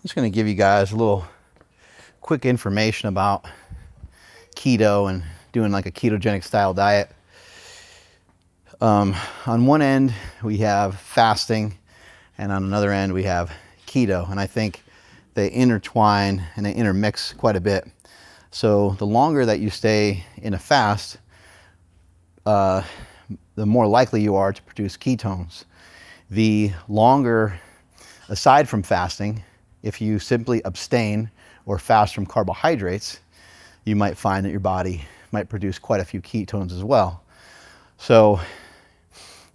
just going to give you guys a little quick information about keto and doing like a ketogenic style diet. On one end, we have fasting, and on another end, we have keto. And I think they intertwine and they intermix quite a bit. So the longer that you stay in a fast, the more likely you are to produce ketones. The longer, aside from fasting, if you simply abstain or fast from carbohydrates, you might find that your body might produce quite a few ketones as well. So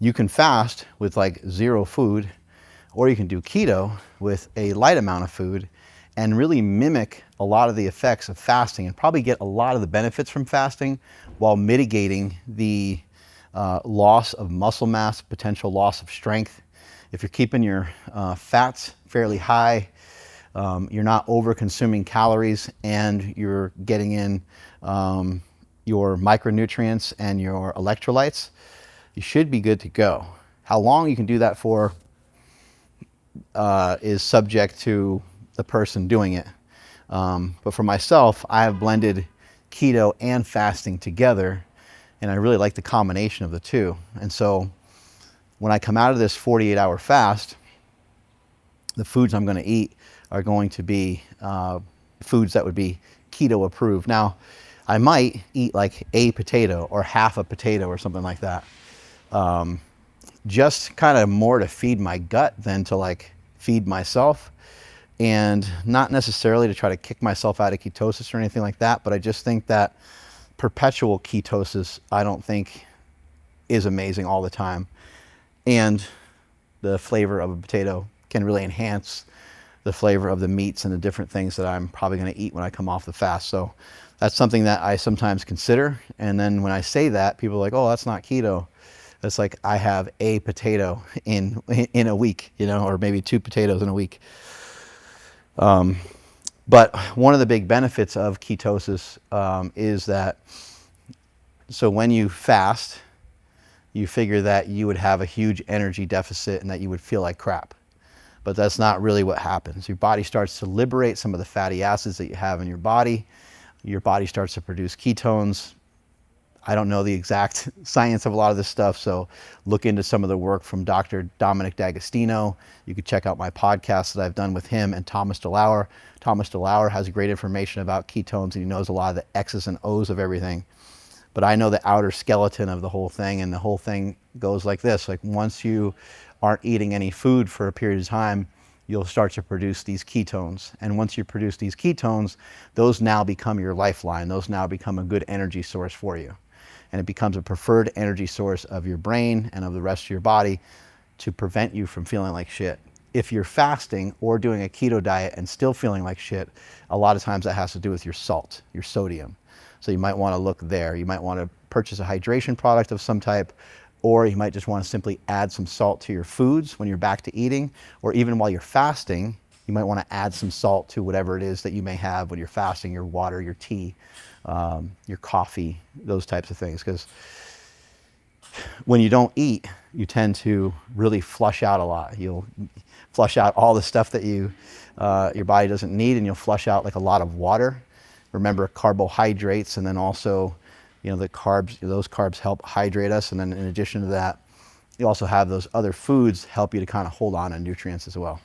you can fast with like zero food, or you can do keto with a light amount of food and really mimic a lot of the effects of fasting and probably get a lot of the benefits from fasting while mitigating the loss of muscle mass, potential loss of strength. If you're keeping your fats fairly high, you're not over consuming calories, and you're getting in your micronutrients and your electrolytes, you should be good to go. How long you can do that for is subject to the person doing it. But for myself, I have blended keto and fasting together, and I really like the combination of the two. And so when I come out of this 48-hour fast, the foods I'm going to eat are going to be foods that would be keto approved. Now, I might eat like a potato or half a potato or something like that. Just kind of more to feed my gut than to like feed myself, and not necessarily to try to kick myself out of ketosis or anything like that. But I just think that perpetual ketosis, I don't think is amazing all the time. And the flavor of a potato can really enhance the flavor of the meats and the different things that I'm probably going to eat when I come off the fast. So that's something that I sometimes consider. And then when I say that, people are like, oh, that's not keto. It's like I have a potato in a week, you know, or maybe 2 potatoes in a week. But one of the big benefits of ketosis is that, so when you fast, you figure that you would have a huge energy deficit and that you would feel like crap. But that's not really what happens. Your body starts to liberate some of the fatty acids that you have in your body. Your body starts to produce ketones. I don't know the exact science of a lot of this stuff, so look into some of the work from Dr. Dominic D'Agostino. You could check out my podcast that I've done with him and Thomas DeLauer. Thomas DeLauer has great information about ketones, and he knows a lot of the X's and O's of everything. But I know the outer skeleton of the whole thing, and the whole thing goes like this. Like, once you aren't eating any food for a period of time, you'll start to produce these ketones. And once you produce these ketones, those now become your lifeline. Those now become a good energy source for you. And it becomes a preferred energy source of your brain and of the rest of your body to prevent you from feeling like shit. If you're fasting or doing a keto diet and still feeling like shit, a lot of times that has to do with your salt, your sodium. So you might want to look there. You might want to purchase a hydration product of some type, or you might just want to simply add some salt to your foods when you're back to eating, or even while you're fasting, you might want to add some salt to whatever it is that you may have when you're fasting, your water, your tea, your coffee, those types of things. Because when you don't eat, you tend to really flush out a lot. You'll flush out all the stuff that your body doesn't need, and you'll flush out like a lot of water. Remember, carbohydrates, and then also, you know, the carbs, those carbs help hydrate us. And then in addition to that, you also have those other foods help you to kind of hold on to nutrients as well.